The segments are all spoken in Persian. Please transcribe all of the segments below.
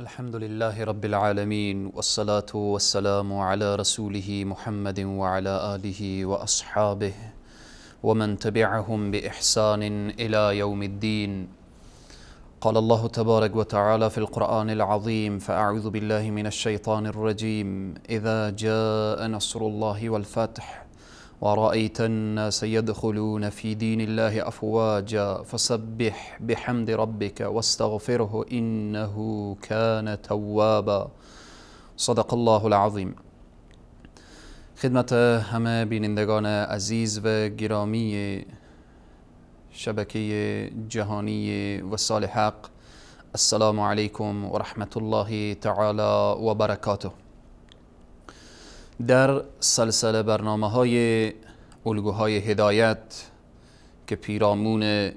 الحمد لله رب العالمين، والصلاة والسلام على رسوله محمد وعلى آله وأصحابه ومن تبعهم بإحسان إلى يوم الدين. قال الله تبارك وتعالى في القرآن العظيم: فأعوذ بالله من الشيطان الرجيم. إذا جاء نصر الله والفتح ورأيت الناس يدخلون في دين الله أفواجا فسبح بحمد ربك واستغفره إنه كان توابا. صدق الله العظیم. خدمت همه بینندگان عزیز و گرامی شبکه جهانی وسال حق، السلام علیکم و رحمت الله تعالی و برکاته. در سلسله برنامه های الگوهای هدایت که پیرامون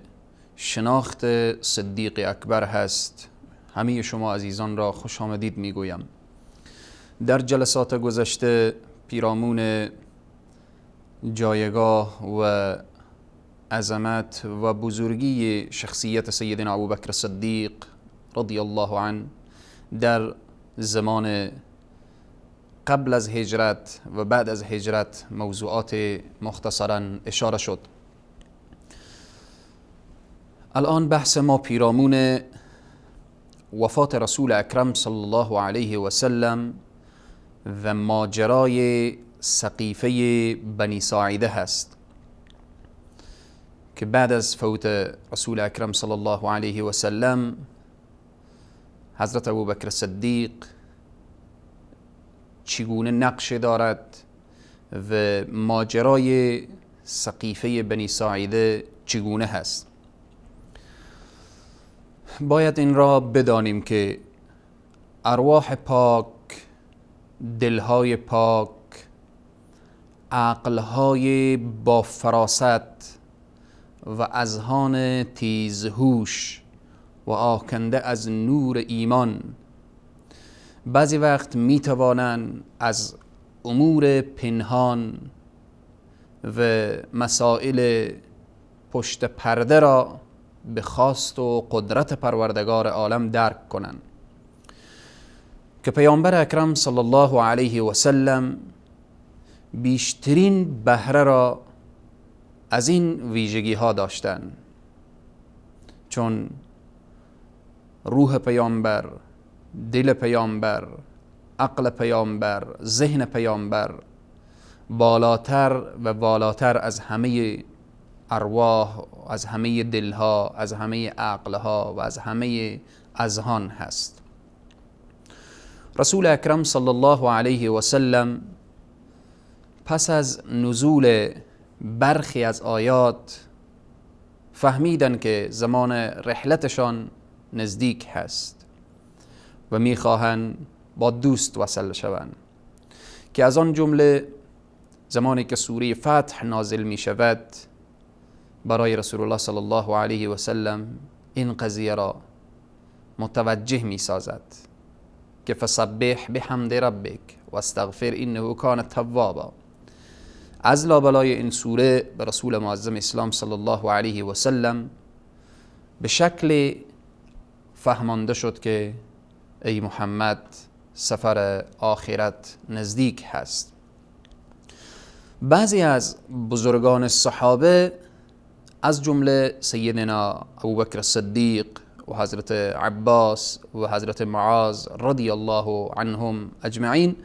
شناخت صدیق اکبر هست، همه شما عزیزان را خوش آمدید میگویم. در جلسات گذشته پیرامون جایگاه و عظمت و بزرگی شخصیت سیدنا ابوبکر صدیق رضی الله عنه در زمان قبل از هجرت و بعد از هجرت موضوعات مختصرا اشاره شد. الان بحث ما پیرامون وفات رسول اکرم صلی الله علیه و سلم و ماجرای سقیفه بنی ساعده هست که بعد از فوت رسول اکرم صلی الله علیه و سلم حضرت ابوبکر صدیق چگونه نقش دارد و ماجرای سقیفه بنی ساعده چگونه هست. باید این را بدانیم که ارواح پاک، دلهای پاک، عقلهای با فراست و اذهان تیزهوش و آکنده از نور ایمان بعضی وقت می توانند از امور پنهان و مسائل پشت پرده را به خواست و قدرت پروردگار عالم درک کنند که پیامبر اکرم صلی الله علیه و سلم بیشترین بهره را از این ویژگی ها داشتند، چون روح پیامبر، دل پیامبر، عقل پیامبر، ذهن پیامبر بالاتر و بالاتر از همه ارواح، از همه دلها، از همه عقلها و از همه اذهان هست. رسول اکرم صلی الله علیه و سلم پس از نزول برخی از آیات فهمیدن که زمان رحلتشان نزدیک هست و میخواهند با دوست وصل شوند، که از آن جمله زمانی که سوره فتح نازل می شود برای رسول الله صلی الله علیه و سلم این قضیه را متوجه می سازد که فسبح بحمد ربک و استغفر انه کان توابا. از لابلای این سوره به رسول معظم اسلام صلی الله علیه و سلم به شکل فهمانده شد که ای محمد، سفر آخرت نزدیک هست. بعضی از بزرگان صحابه از جمله سیدنا ابوبکر صدیق و حضرت عباس و حضرت معاذ رضی الله عنهم اجمعین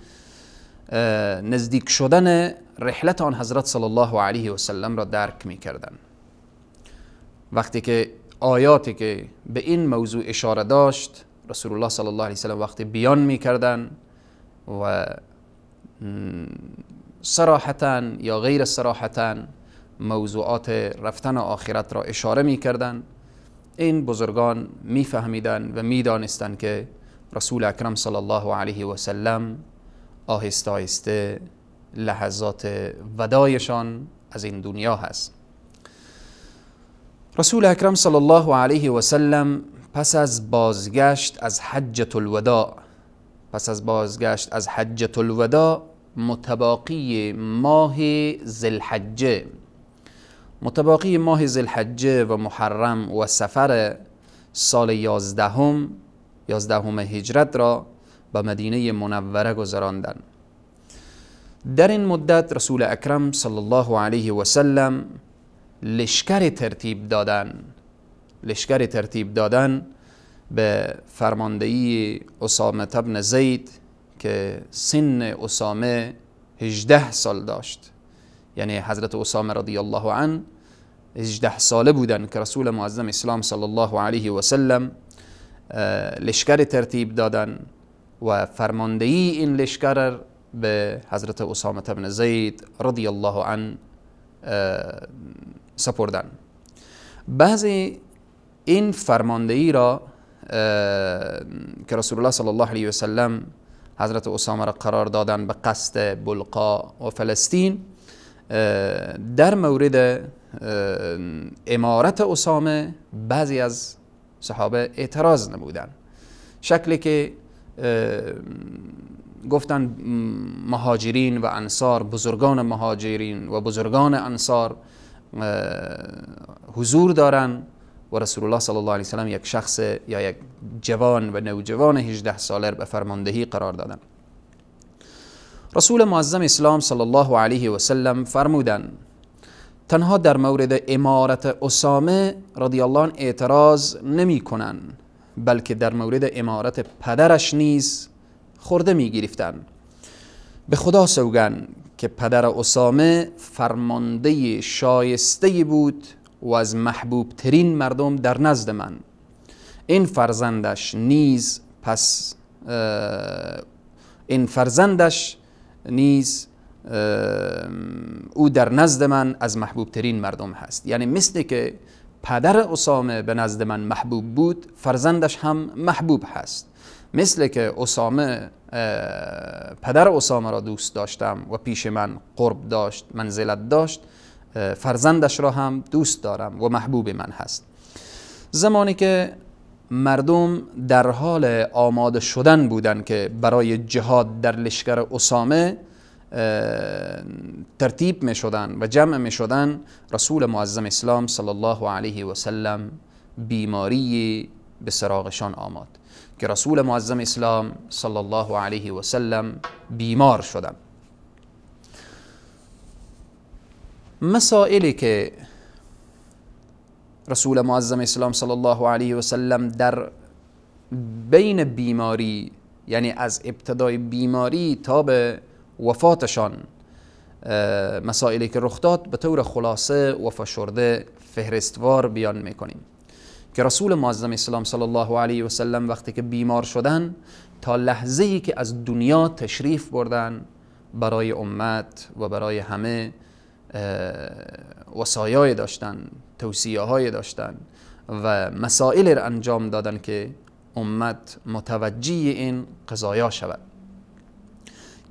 نزدیک شدن رحلت آن حضرت صلی الله علیه و سلم را درک می کردن. وقتی که آیاتی که به این موضوع اشاره داشت رسول الله صلی الله علیه و سلم وقتی بیان می کردن و صراحتاً یا غیر صراحتاً موضوعات رفتن آخرت را اشاره می کردن، این بزرگان می فهمیدن و می دانستن که رسول اکرم صلی الله علیه و سلم آهسته آهسته لحظات ودایشان از این دنیا هست. رسول اکرم صلی الله علیه و سلم پس از بازگشت از حجة الوداع متباقی ماه ذی الحجه و محرم و سفر سال 11 11 هجرت را به مدینه منوره گذراندند. در این مدت رسول اکرم صلی الله علیه و سلم لشکر ترتیب دادن به فرماندهی اسامه بن زید که سن اسامه 18 سال داشت. یعنی حضرت اسامه رضی الله عنه 18 ساله بودن که رسول معظم اسلام صلی الله علیه و سلم لشکر ترتیب دادن و فرماندهی این لشکر به حضرت اسامه بن زید رضی الله عنه سپردن. بعضی این فرماندهی را که رسول الله صلی الله علیه و سلم حضرت اسامه را قرار دادن به قصد بلقا و فلسطین، در مورد امارت اسامه بعضی از صحابه اعتراض نمودن، شکلی که گفتن مهاجرین و انصار، بزرگان مهاجرین و بزرگان انصار حضور دارن و رسول الله صلی الله علیه و سلم یک شخص یا یک جوان و نوجوان 18 ساله به فرماندهی قرار دادن. رسول معظم اسلام صلی الله علیه و سلم فرمودن تنها در مورد امارت اسامه رضی الله عنه اعتراض نمی کنن، بلکه در مورد امارت پدرش نیز خورده می گرفتن. به خدا سوگن که پدر اسامه فرمانده شایسته بود و از محبوب ترین مردم در نزد من. این فرزندش نیز او در نزد من از محبوب ترین مردم هست. یعنی مثل که پدر اسامه به نزد من محبوب بود، فرزندش هم محبوب هست. مثل که پدر اسامه را دوست داشتم و پیش من قرب داشت، منزلت داشت، فرزندش را هم دوست دارم و محبوب من هست. زمانی که مردم در حال آماده شدن بودن که برای جهاد در لشکر اسامه ترتیب می شدن و جمع می شدن، رسول معظم اسلام صلی الله علیه و سلم بیماری به سراغشان آمد که رسول معظم اسلام صلی الله علیه و سلم بیمار شدن. مسائلی که رسول معظم اسلام صلی الله علیه و سلم در بین بیماری، یعنی از ابتدای بیماری تا به وفاتشان، مسائلی که رخ داد به طور خلاصه و فشرده فهرستوار بیان میکنیم که رسول معظم اسلام صلی الله علیه و سلم وقتی که بیمار شدن تا لحظه‌ای که از دنیا تشریف بردن، برای امت و برای همه وصایای داشتن، توصیه های داشتن و مسائل را انجام دادن که امت متوجه این قضایا شود،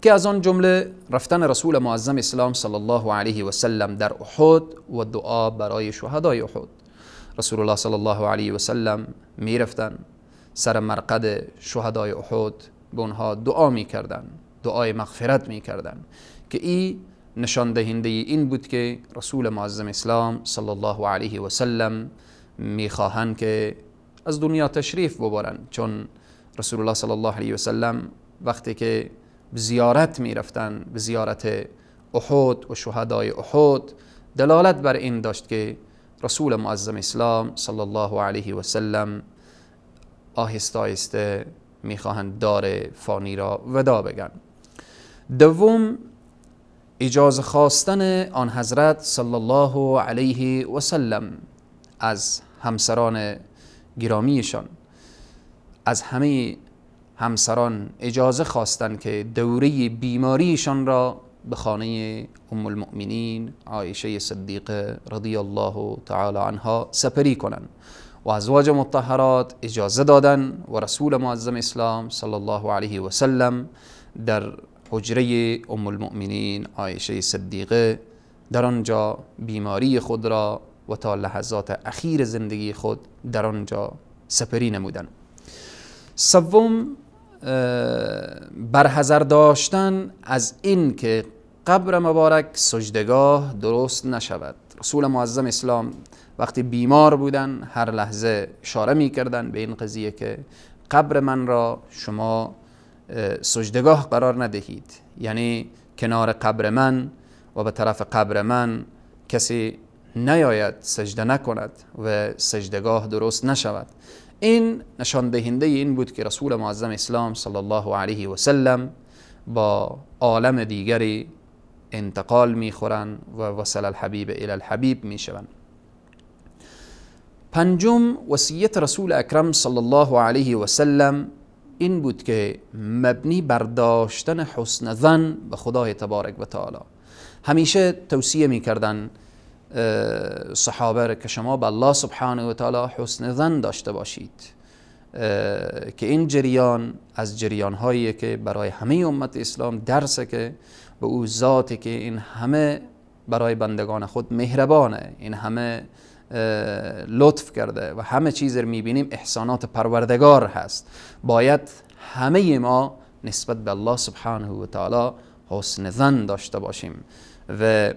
که از آن جمله رفتن رسول معظم اسلام صلی الله علیه و سلم در احد و دعا برای شهدای احد. رسول الله صلی الله علیه و سلم می رفتن سر مرقد شهدای احد، به اونها دعا می کردن، دعای مغفرت می کردن، که این نشان دهنده این بود که رسول معظم اسلام صلی الله علیه و سلم می خواهند که از دنیا تشریف ببرن، چون رسول الله صلی الله علیه و سلم وقتی که به زیارت می رفتن، به زیارت احد و شهدای احد، دلالت بر این داشت که رسول معظم اسلام صلی الله علیه و سلم آهسته آهسته می خواهند دار فانی را ودا بگن. دوم، اجازه خواستن آن حضرت صلی الله علیه و سلم از همسران گرامیشان، از همه همسران اجازه خواستن که دوره بیماریشان را به خانه ام المؤمنین عایشه صدیقه رضی الله تعالی عنها سپری کنند و ازواج مطهرات اجازه دادن و رسول معظم اسلام صلی الله علیه و سلم در حجره ام المؤمنین عایشه صدیقه در آنجا بیماری خود را و تا لحظات اخیر زندگی خود در آنجا سپری نمودند. سوم، برحذر داشتن از این که قبر مبارک سجدگاه درست نشود. رسول معظم اسلام وقتی بیمار بودن هر لحظه اشاره می کردن به این قضیه که قبر من را شما سجدگاه قرار ندهید، یعنی کنار قبر من و به طرف قبر من کسی نیاید سجده نکند و سجدگاه درست نشود. این نشان دهنده این بود که رسول معظم اسلام صلی الله علیه و سلم با عالم دیگری انتقال میخورند و وصل الحبیب الی الحبیب میشوند. پنجم وصیت رسول اکرم صلی الله علیه و سلم این بود که مبنی بر داشتن حسن ظن به خدای تبارک و تعالی. همیشه توصیه میکردن صحابه که شما به الله سبحانه و تعالی حسن ظن داشته باشید، که این جریان از جریان هایی که برای همه امت اسلام درسه که به او ذاتی که این همه برای بندگان خود مهربانه، این همه لطف کرده و همه چیز رو میبینیم احسانات پروردگار هست. باید همه ما نسبت به الله سبحانه و تعالی حسن ظن داشته باشیم و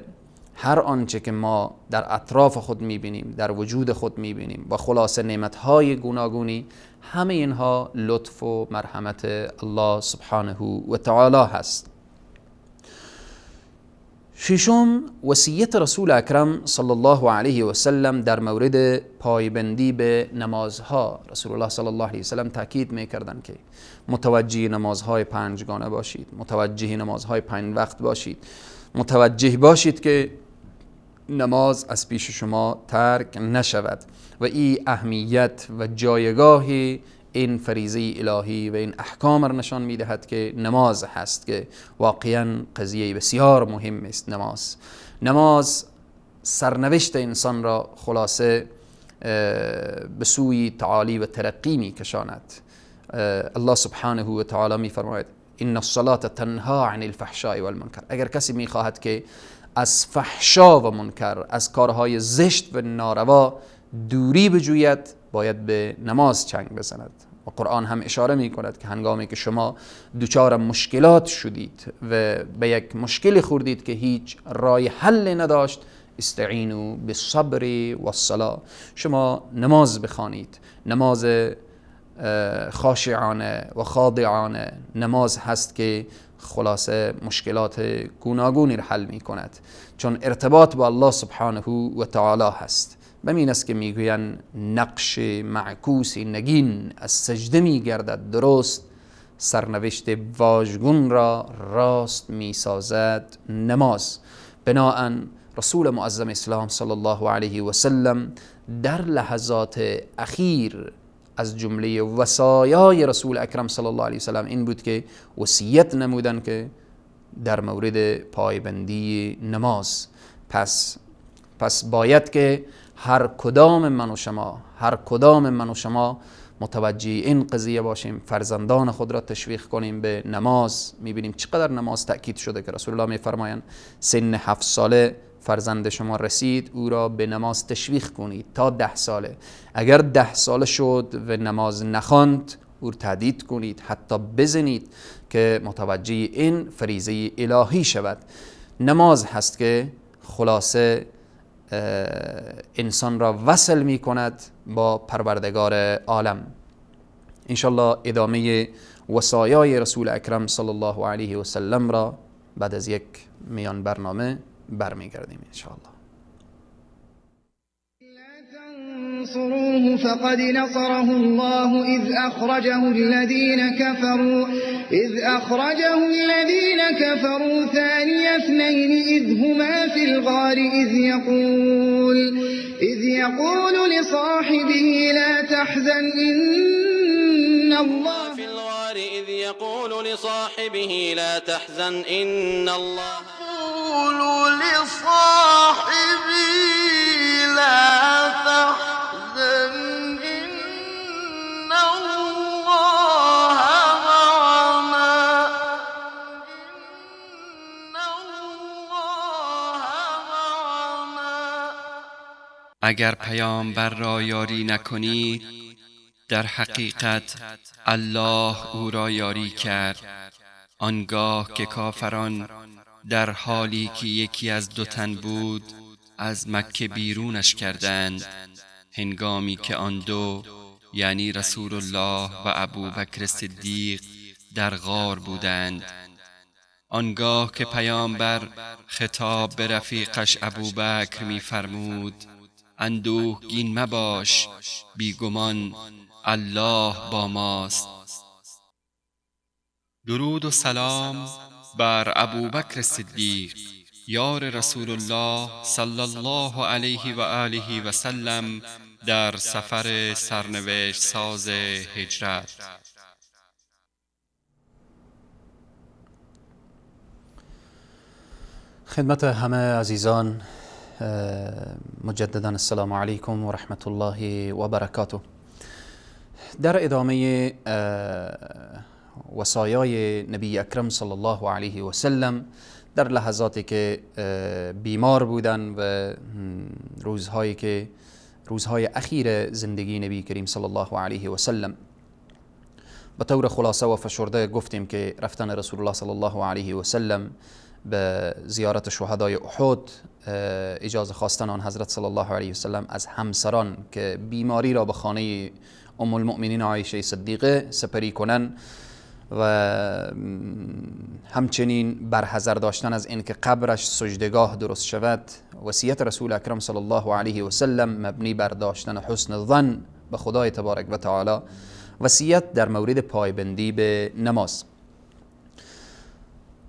هر آنچه که ما در اطراف خود میبینیم، در وجود خود میبینیم و خلاصه نعمتهای گوناگونی، همه اینها لطف و مرحمت الله سبحانه و تعالی هست. ششم وصیت رسول اکرم صلی الله علیه و سلم در مورد پایبندی به نمازها. رسول الله صلی الله علیه و سلم تاکید میکردند که متوجه نمازهای پنجگانه باشید، متوجه نمازهای 5 وقت باشید، متوجه باشید که نماز از پیش شما ترک نشود و این اهمیت و جایگاه این فریضه الهی و این احکام را نشان میدهد که نماز هست که واقعا قضیه بسیار مهم است. نماز سرنوشت انسان را خلاصه به سوی تعالی و ترقی می کشاند. الله سبحانه و تعالی می فرماید ان الصلاة تنها عن الفحشاء والمنکر. اگر کسی می خواهد که از فحشا و منکر، از کارهای زشت و ناروا دوری بجوید، باید به نماز چنگ بزند. و قرآن هم اشاره می کند که هنگامی که شما دوچار مشکلات شدید و به یک مشکل خوردید که هیچ راه حل نداشت، استعینوا بالصبر والصلاة، شما نماز بخوانید. نماز خاشعانه و خاضعانه نماز هست که خلاصه مشکلات گوناگونی را حل می کند، چون ارتباط با الله سبحانه و تعالی هست. بمین است که میگوین نقش معکوس نگین از سجده میگردد درست، سرنوشت واژگون را راست میسازد نماز. بناهن رسول معظم اسلام صلی الله علیه و سلم در لحظات اخیر از جمله وصایای رسول اکرم صلی الله علیه و سلم این بود که وصیت نمودن که در مورد پایبندی نماز. پس باید که هر کدام من و شما متوجه این قضیه باشیم، فرزندان خود را تشویق کنیم به نماز. میبینیم چقدر نماز تأکید شده که رسول الله میفرمایند سن 7 ساله فرزند شما رسید او را به نماز تشویق کنید تا 10 ساله. اگر 10 ساله شد و نماز نخواند او را تهدید کنید، حتی بزنید که متوجه این فریضه الهی شود. نماز هست که خلاصه انسان را وصل می کند با پروردگار عالم. انشالله ادامه وصایای رسول اکرم صلی الله علیه و سلم را بعد از یک میان برنامه برمیگردیم انشالله. انصروه فقد نصره الله إذ أخرجه الذين كفروا ثاني اثنين إذ هما في الغار إذ يقول لصاحبه لا تحزن إن الله في الغار إذ يقول لصاحبه لا تحزن إن الله يقول لصاحبه لا تحزن إن الله معنا اگر پیامبر را یاری نکنید در حقیقت الله او را یاری کرد. آنگاه که کافران در حالی که یکی از 2 تن بود از مکه بیرونش کردند، هنگامی که آن 2 یعنی رسول الله و ابوبکر صدیق در غار بودند. آنگاه که پیامبر خطاب به رفیقش ابوبکر می‌فرمود اندوهگین مباش، بیگمان الله با ماست. درود و سلام بر ابوبکر صدیق یار رسول الله صلی الله علیه و آله و سلم در سفر سرنوشت ساز هجرت. خدمت همه عزیزان مجددا السلام علیکم و رحمت الله و برکاته. در ادامه وصایای نبی اکرم صلی الله علیه و سلم در لحظاتی که بیمار بودن و روزهای اخیر زندگی نبی کریم صلی الله علیه و سلم، به طور خلاصه و فشرده گفتیم که رفتن رسول الله صلی الله علیه و سلم به زیارت شهدای احد، اجازه خواستن آن حضرت صلی الله علیه و سلم از همسران که بیماری را به خانه ام المؤمنین عایشه صدیقه سپری کنند و همچنین برحذر داشتن از اینکه قبرش سجدگاه درست شود. وصیت رسول اکرم صلی الله علیه و سلم مبنی بر داشتن حسن ظن به خدای تبارک و تعالی. وصیت در مورد پایبندی به نماز.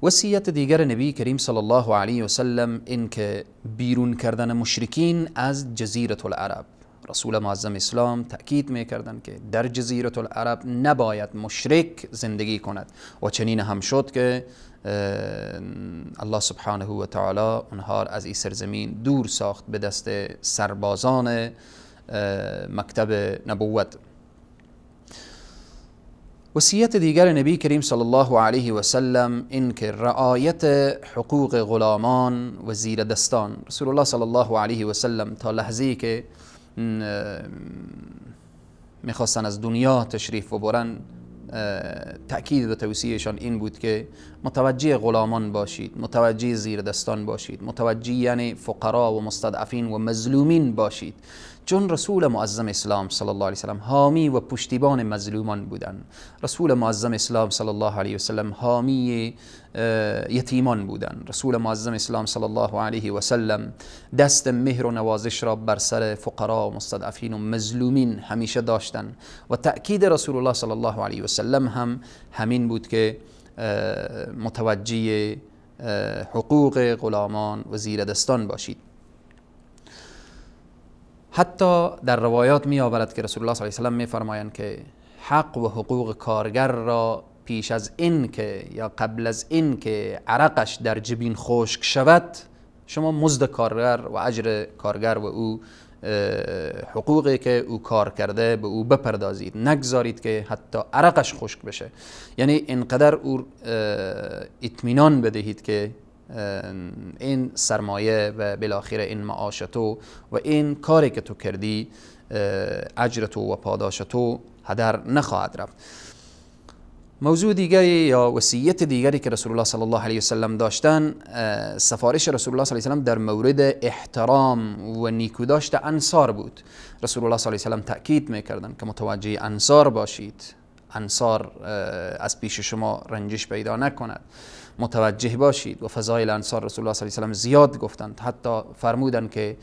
وصیت دیگر نبی کریم صلی الله علیه و سلم این که بیرون کردن مشرکین از جزیره العرب. رسول معظم اسلام تأکید میکردند که در جزیره العرب نباید مشرک زندگی کند و چنین هم شد که الله سبحانه و تعالی آنها از این سرزمین دور ساخت به دست سربازان مکتب نبوت. وصیت دیگر نبی کریم صلی الله علیه و سلم این که رعایت حقوق غلامان و زیر دستان. رسول الله صلی الله علیه و سلم تا لحظه‌ای که میخواستن از دنیا تشریف ببرن تأکید و توصیهشان این بود که متوجه غلامان باشید، متوجه زیر دستان باشید، متوجه یعنی فقرا و مستضعفین و مظلومین باشید، چون رسول معظم اسلام صلی الله علیه و سلم حامی و پشتیبان مظلومان بودند. رسول معظم اسلام صلی الله علیه و سلم حامی یتیمان بودند. رسول معظم اسلام صلی الله علیه و سلم دست مهر و نوازش را بر سر فقرا و مستضعفین و مظلومین همیشه داشتند و تأکید رسول الله صلی الله علیه و سلم هم همین بود که متوجه حقوق غلامان و زیر دستان باشید. حتی در روایات می آورد که رسول الله صلی الله علیه و سلم می فرمایند که حق و حقوق کارگر را پیش از این که یا قبل از این که عرقش در جبین خشک شود شما مزد کارگر و اجر کارگر و او حقوقی که او کار کرده به او بپردازید، نگذارید که حتی عرقش خشک بشه. یعنی اینقدر او اطمینان بدهید که این سرمایه و بالاخره این معاش تو و این کاری که تو کردی اجر تو و پاداش تو هدر نخواهد رفت. موضوع دیگری یا وصیت دیگری که رسول الله صلی الله علیه و سلم داشتن سفارش رسول الله صلی الله علیه و سلم در مورد احترام و نیکوداشت انصار بود. رسول الله صلی الله علیه و سلم تأکید میکردن که متوجه انصار باشید، انصار از پیش شما رنجش پیدا نکند، متوجه باشید. و فضایل انصار رسول الله صلی الله علیه و سلم زیاد گفتند، حتی فرمودند که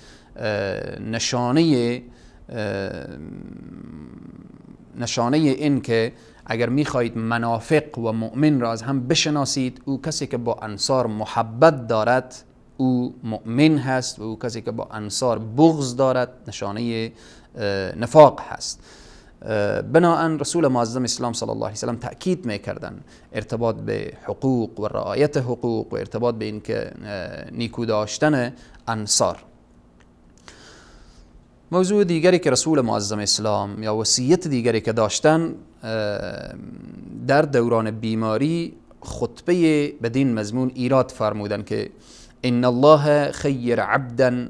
نشانه این که اگر میخواهید منافق و مؤمن را از هم بشناسید، او کسی که با انصار محبت دارد او مؤمن هست و او کسی که با انصار بغض دارد نشانه نفاق هست. بناهن رسول معظم اسلام صلی الله علیه و سلم تأکید میکردن ارتباط به حقوق و رعایت حقوق و ارتباط به این که نیکو داشتن انصار. موضوع دیگری که رسول معظم اسلام یا وصیت دیگری که داشتن در دوران بیماری خطبه بدین مضمون ایراد فرمودن که ان الله خیر عبدا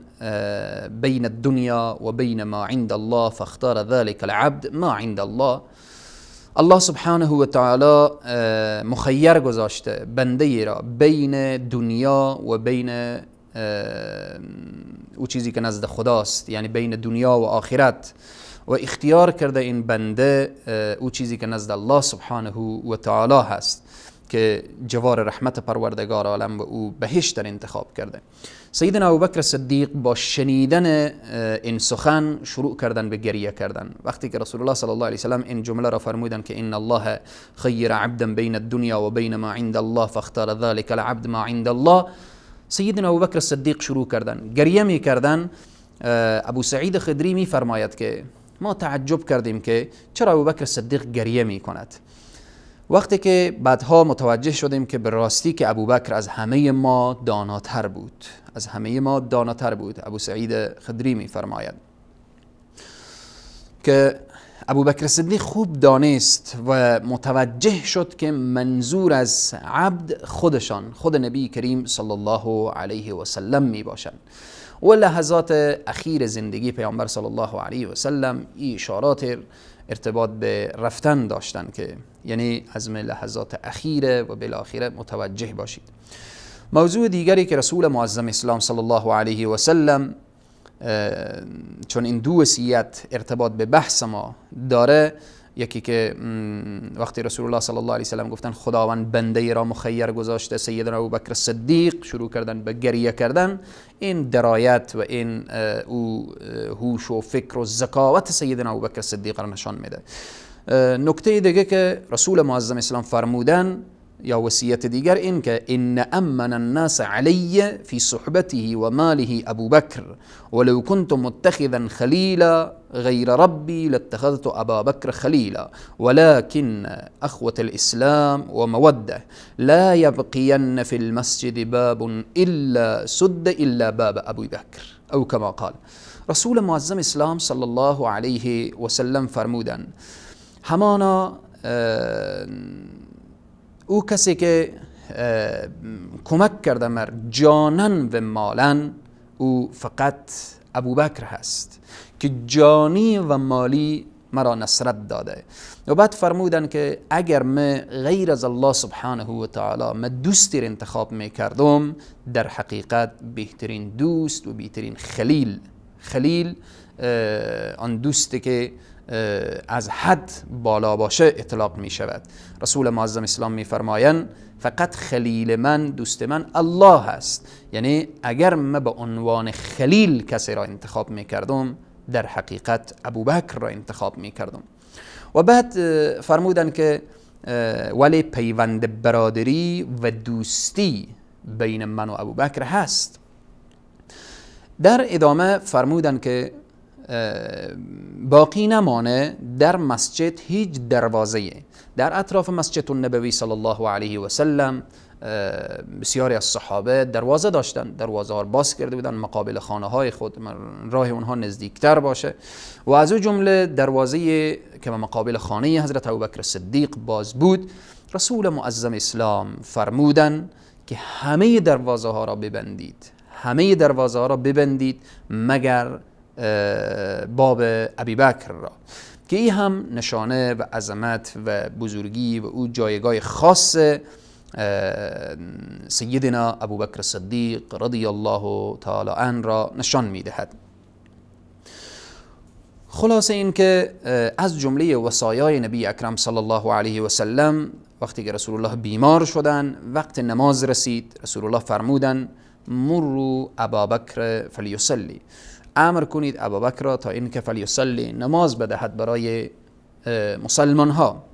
بین الدنیا و بین ما عند الله فاختار ذلك العبد ما عند الله. الله سبحانه و تعالی مخیر گذاشته بنده را بین دنیا و بین او چیزی که نزد خداست، یعنی بین دنیا و آخرت، و اختیار کرده این بنده او چیزی که نزد الله سبحانه و تعالی هست که جوار رحمت پروردگار عالم و او بهشت در انتخاب کرده. سیدنا ابوبکر صدیق با شنیدن این سخن شروع کردن به گریه کردن. وقتی که رسول الله صلی الله علیه و سلم این جمله را فرمودن که ان الله خیر عبدا بین الدنیا و بین ما عند الله فاختار ذلك العبد ما عند الله، سیدنا ابوبکر صدیق شروع کردن گریه می کردن. ابو سعید خدری می فرماید که ما تعجب کردیم که چرا ابوبکر صدیق گریه می کند. وقتی که بعدها متوجه شدیم که به راستی که ابوبکر از همه ما داناتر بود، از همه ما داناتر بود. ابو سعید خدری می فرماید که ابوبکر صدیق خوب دانست و متوجه شد که منظور از عبد خود نبی کریم صلی الله علیه و سلم می باشند. و لحظات اخیر زندگی پیامبر صلی الله علیه و سلم این اشارات ارتباط به رفتن داشتن که یعنی از لحظات اخیره و بالاخره متوجه باشید. موضوع دیگری که رسول معظم اسلام صلی الله علیه و سلم، چون این دو وصیت ارتباط به بحث ما داره، یکی که وقتی رسول الله صلی الله علیه و سلم گفتن خداوند بنده ای را مخیر گذاشته، سیدنا ابوبکر صدیق شروع کردن به گریه کردن. این درایت و این هوش و فکر و ذکاوت سیدنا ابوبکر صدیق را نشان میده. نکته دیگه که رسول معظم اسلام فرمودن یا وصیت دیگر این که ان امن الناس علی فی صحبته و ماله ابوبکر ولو كنت متخذا خلیلا غیر ربی لاتخذت ابا بکر خلیلا ولكن اخوة الاسلام وموده لا يبقين في المسجد باب الا سد الا باب ابو بکر او كما قال. رسول معظم اسلام صلی الله علیه و سلم فرمودن همانا او کسی که کمک کرده مر جانن و مالن او فقط ابوبکر هست که جانی و مالی مرا نصرت داده. و بعد فرمودن که اگر من غیر از الله سبحانه و تعالی من دوستی را انتخاب میکردم، در حقیقت بهترین دوست و بهترین خلیل آن دوستی که از حد بالا باشه اطلاق می شود. رسول معظم اسلام می فرمایند فقط خلیل من، دوست من الله هست. یعنی اگر من به عنوان خلیل کسی را انتخاب می کردم، در حقیقت ابوبکر را انتخاب می کردم. و بعد فرمودن که ولی پیوند برادری و دوستی بین من و ابوبکر هست. در ادامه فرمودن که باقی نمانه در مسجد هیچ دروازه. در اطراف مسجد النبوی صلی الله علیه و سلم بسیاری از صحابه دروازه داشتن، دروازه ها باز کرده بودن مقابل خانه های خود، راه اونها نزدیکتر باشه. و از او جمله دروازه که مقابل خانه حضرت ابوبکر صدیق باز بود. رسول معظم اسلام فرمودن که همه دروازه ها را ببندید، همه دروازه ها را ببندید مگر باب ابی بکر را، که این هم نشانه و عظمت و بزرگی و او جایگاه خاص سیدنا ابوبکر صدیق رضی الله تعالی عنه را نشان میدهد. خلاصه این که از جمله وصایای نبی اکرم صلی الله علیه و سلم وقتی که رسول الله بیمار شدن، وقت نماز رسید، رسول الله فرمودن مروا ابا بکر فلیصلی، امر کنید ابوبکر را تا اینکه فلیصلی، نماز بدهد برای مسلمان ها.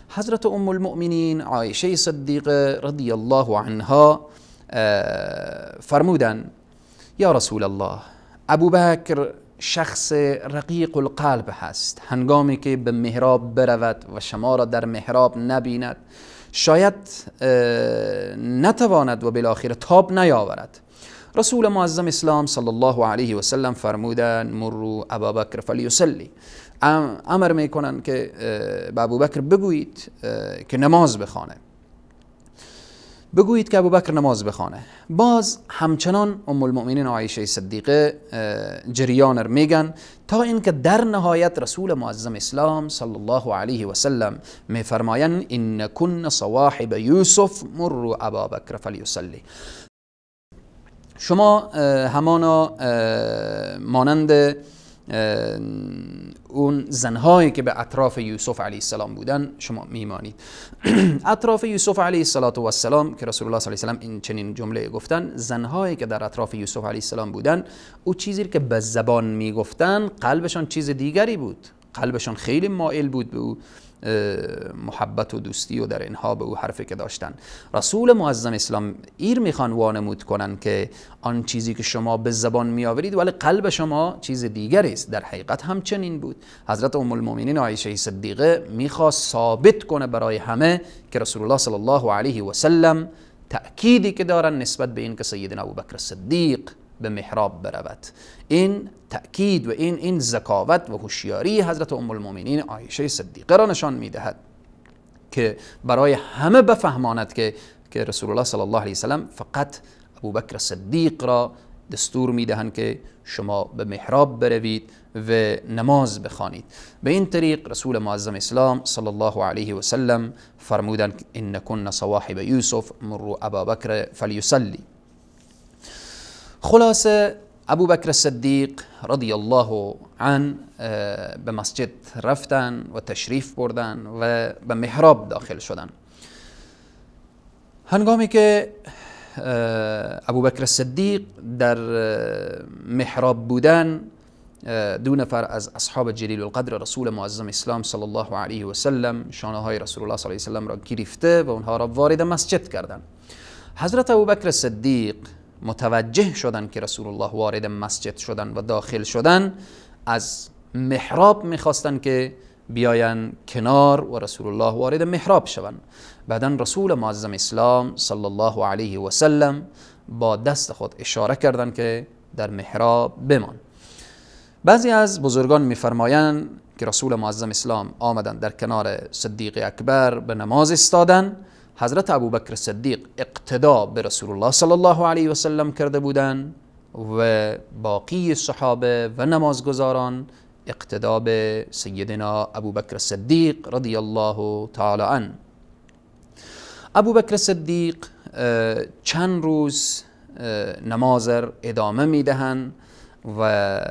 حضرت ام المؤمنین عایشه صدیقه رضی الله عنها فرمودن یا رسول الله، ابوبکر شخص رقیق القلب هست، هنگامی که به محراب برود و شما را در محراب نبیند شاید نتواند و بالاخره تاب نیاورد. رسول معظم اسلام صلی الله علیه و سلم فرمودن مروا ابابکر فلیصلی، امر میکنن که به ابوبکر بگویید که نماز بخوانه، بگویید که ابوبکر نماز بخوانه. باز همچنان ام المؤمنین عایشه صدیقه جریان میگن تا اینکه در نهایت رسول معظم اسلام صلی الله علیه و سلم میفرمایند ان کن صواحب یوسف مروا ابابکر فلیصلی، شما همانا مانند اون زنهایی که به اطراف یوسف علیه السلام بودن شما میمانید. اطراف یوسف علیه السلام که رسول الله صلی الله علیه و این چنین جمله گفتن، زنهایی که در اطراف یوسف علیه السلام بودن، او چیزی که به زبان میگفتن قلبشان چیز دیگری بود. قلبشان خیلی مائل بود به او محبت و دوستی و در اینها به او حرفی که داشتن. رسول معظم اسلام ایر میخوان وانمود کنن که آن چیزی که شما به زبان میآورید ولی قلب شما چیز دیگری است. در حقیقت همچنین بود. حضرت ام المؤمنین عایشه صدیقه میخواست ثابت کنه برای همه که رسول الله صلی الله علیه و سلم تأکیدی که دارن نسبت به این که سیدنا ابوبکر صدیق به محراب برود. این تأکید و این ذکاوت و هوشیاری حضرت ام المؤمنین عایشه صدیقه را نشان میدهد که برای همه بفهماند که رسول الله صلی الله علیه و سلم فقط ابوبکر صدیق را دستور میدهند که شما به محراب بروید و نماز بخوانید. به این طریق رسول معظم اسلام صلی الله علیه و سلم فرمودند ان کن صواحب یوسف مروا ابابکر فلیصلی. خلاصه ابوبکر صدیق رضی الله عنه به مسجد رفتن و تشریف بردن و به محراب داخل شدن. هنگامی که ابوبکر صدیق در محراب بودن، دو نفر از اصحاب جلیل القدر رسول معظم اسلام صلی الله علیه و سلم شانه های رسول الله صلی الله علیه و سلم را گرفته و اونها را وارد مسجد کردند. حضرت ابوبکر صدیق متوجه شدن که رسول الله وارد مسجد شدن و داخل شدن، از محراب میخواستن که بیاین کنار و رسول الله وارد محراب شوند. بعداً رسول معظم اسلام صلی الله علیه و سلم با دست خود اشاره کردن که در محراب بمان. بعضی از بزرگان میفرمایند که رسول معظم اسلام آمدن در کنار صدیق اکبر به نماز استادن. حضرت ابوبکر صدیق اقتدا به رسول الله صلی الله علیه و سلم کرده بودند و باقی صحابه و نمازگزاران اقتدا به سیدنا ابوبکر صدیق رضی الله تعالی عنه. ابوبکر صدیق چند روز نماز ادامه میدهند و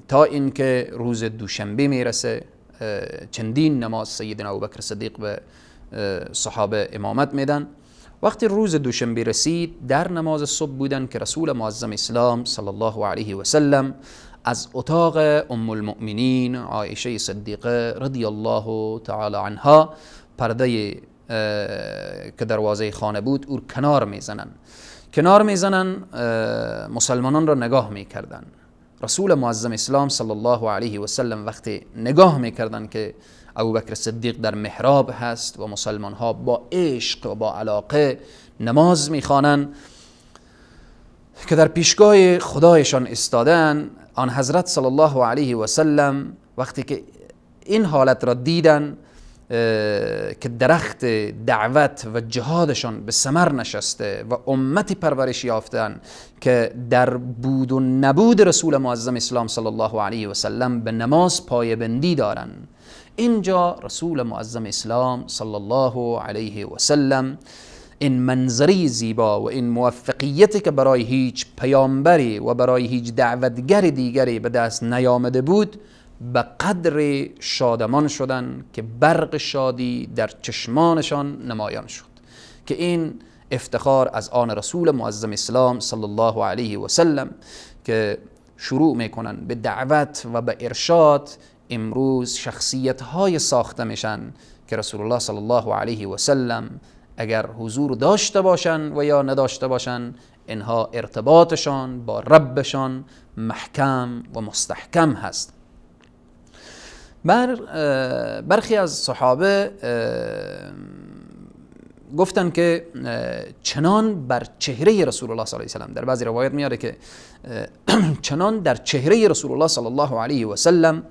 تا اینکه روز دوشنبه میرسه چندین نماز سیدنا ابوبکر صدیق به صحابه امامت میدن. وقتی روز دوشنبه رسید در نماز صبح بودن که رسول معظم اسلام صلی الله علیه و سلم از اتاق ام المؤمنین عایشه صدیقه رضی الله تعالی عنها پرده که دروازه خانه بود او کنار میزنن مسلمانان را نگاه میکردن. رسول معظم اسلام صلی الله علیه و سلم وقتی نگاه میکردن که ابوبکر صدیق در محراب هست و مسلمان ها با عشق و با علاقه نماز میخوانند که در پیشگاه خدایشان استادن، آن حضرت صلی الله علیه و سلم وقتی که این حالت را دیدن که درخت دعوت و جهادشان به ثمر نشسته و امتی پرورش یافتن که در بود و نبود رسول معظم اسلام صلی الله علیه و سلم به نماز پایبندی دارن، اینجا رسول معظم اسلام صلی الله علیه و سلم این منظری زیبا و این موفقیتی که برای هیچ پیامبری و برای هیچ دعوتگر دیگری به دست نیامده بود، به قدر شادمان شدن که برق شادی در چشمانشان نمایان شد که این افتخار از آن رسول معظم اسلام صلی الله علیه و سلم که شروع میکنن به دعوت و به ارشاد. امروز شخصیت های ساخته میشن که رسول الله صلی الله علیه و سلم اگر حضور داشته باشن و یا نداشته باشن، اینها ارتباطشان با ربشان محکم و مستحکم هست. برخی از صحابه گفتن که چنان بر چهره رسول الله صلی الله علیه و سلم، در بعضی روایت میاره که چنان در چهره رسول الله صلی الله علیه و سلم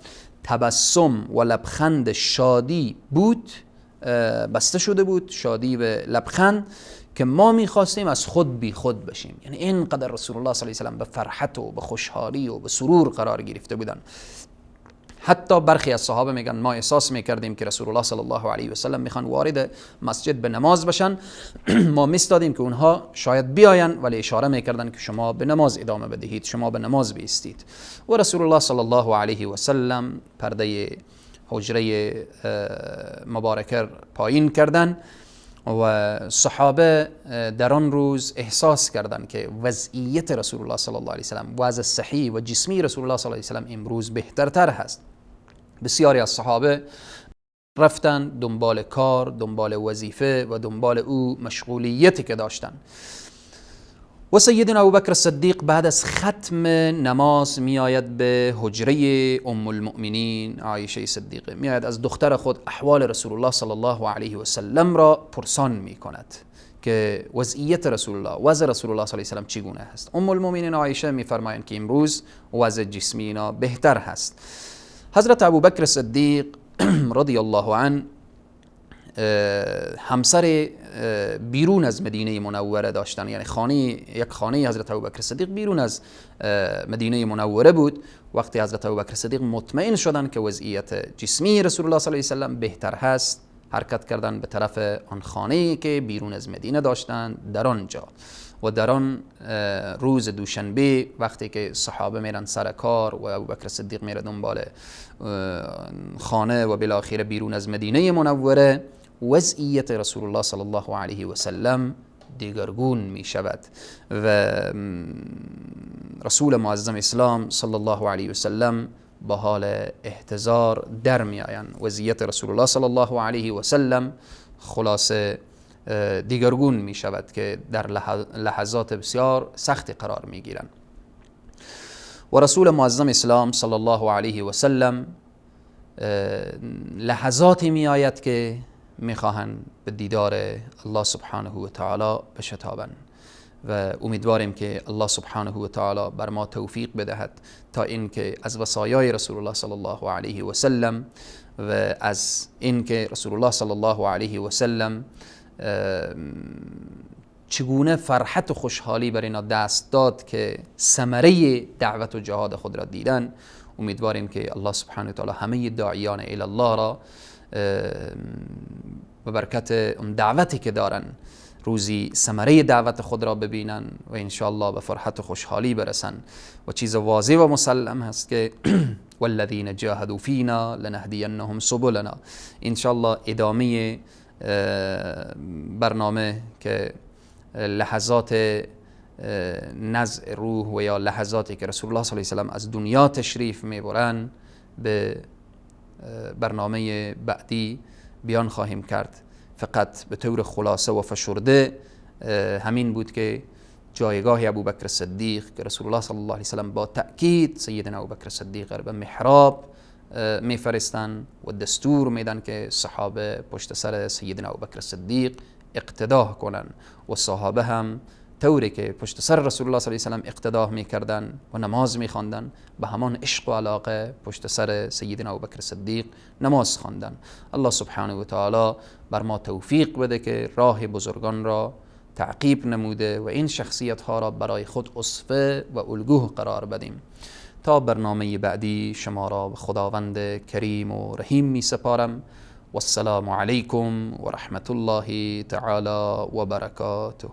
تبسم و لبخند شادی بود، بسته شده بود شادی و لبخند که ما میخواستیم از خود بی خود بشیم. یعنی اینقدر رسول الله صلی الله علیه و سلم به فرحت و به خوشحالی و به سرور قرار گرفته بودن. حتی برخی از صحابه میگن ما احساس میکردیم که رسول الله صلی الله علیه و سلم میخوان وارد مسجد به نماز بشن ما میستادیم که اونها شاید بیاین، ولی اشاره میکردن که شما به نماز ادامه بدهید، شما به نماز بیستید. و رسول الله صلی الله علیه و سلم پرده حجره مبارکه پایین کردن و صحابه در آن روز احساس کردند که وضعیت رسول الله صلی الله علیه و سلم، وضع صحی و جسمی رسول الله صلی الله علیه و سلم امروز بهترتر هست. بسیاری از صحابه رفتن دنبال کار، دنبال وظیفه و دنبال او مشغولیتی که داشتن. و سیدنا ابوبکر صدیق بعد از ختم نماز میآید به حجره ام المؤمنین عایشه صدیقه، میآید از دختر خود احوال رسول الله صلی الله علیه و سلم را پرسان میکند که وضعیت رسول الله، وضع رسول الله صلی الله علیه و سلم چگونه هست. ام المؤمنین عایشه میفرمایند که امروز وضع جسمی اینا بهتر هست. حضرت ابوبکر صدیق رضی الله عنه همسر بیرون از مدینه منوره داشتن، یعنی یک خانه حضرت ابوبکر صدیق بیرون از مدینه منوره بود. وقتی حضرت ابوبکر صدیق مطمئن شدن که وضعیت جسمی رسول الله صلی الله علیه و سلم بهتر هست، حرکت کردن به طرف آن خانه‌ای که بیرون از مدینه داشتند در آنجا. و در آن روز دوشنبه وقتی که صحابه میرن سر کار و ابوبکر صدیق میره دنبال خانه و بالاخره بیرون از مدینه منوره، وضعیت رسول الله صلی الله علیه و سلم دیگرگون می شود و رسول معظم اسلام صلی الله علیه و سلم با حال احتضار در می آیند. وضعیت رسول الله صلی الله علیه و سلم خلاصه دیگرگون می شود که در لحظات بسیار سخت قرار می گیرند. و رسول معظم اسلام صلی الله علیه و سلم لحظاتی می آید که میخواهند به دیدار الله سبحانه و تعالی بشتابند و امیدواریم که الله سبحانه و تعالی بر ما توفیق بدهد تا اینکه از وصایای رسول الله صلی الله علیه و سلم و از اینکه رسول الله صلی الله علیه و سلم چگونه فرحت و خوشحالی بر اینا دست داد که ثمره دعوت و جهاد خود را دیدن، امیدواریم که الله سبحانه و تعالی همه داعیان الی الله را و برکت اون دعوتی که دارن روزی ثمره دعوت خود را ببینن و انشاءالله به فرحت و خوشحالی برسن. و چیز واضح و مسلم هست که والذین جاهدوا فینا لنهدینهم سبلنا. انشاءالله ادامه برنامه که لحظات نزع روح و یا لحظاتی که رسول الله صلی الله علیه و سلم از دنیا تشریف میبرن به برنامه بعدی بیان خواهیم کرد. فقط به طور خلاصه و فشرده همین بود که جایگاه ابوبکر صدیق که رسول الله صلی الله علیه و سلم با تأکید سیدنا ابوبکر صدیق به محراب میفرستن و دستور میدن که صحابه پشت سر سیدنا ابوبکر صدیق اقتدا کنن و صحابه هم طوری که پشت سر رسول الله صلی الله علیه و سلم اقتدا میکردن و نماز میخواندن به همان عشق و علاقه پشت سر سیدنا ابوبکر صدیق نماز خواندن. الله سبحانه و تعالی بر ما توفیق بده که راه بزرگان را تعقیب نموده و این شخصیت ها را برای خود اسوه و الگوه قرار بدیم. تا برنامه بعدی شما را به خداوند کریم و رحیم می سپارم. والسلام علیکم و رحمت الله تعالی و برکاته.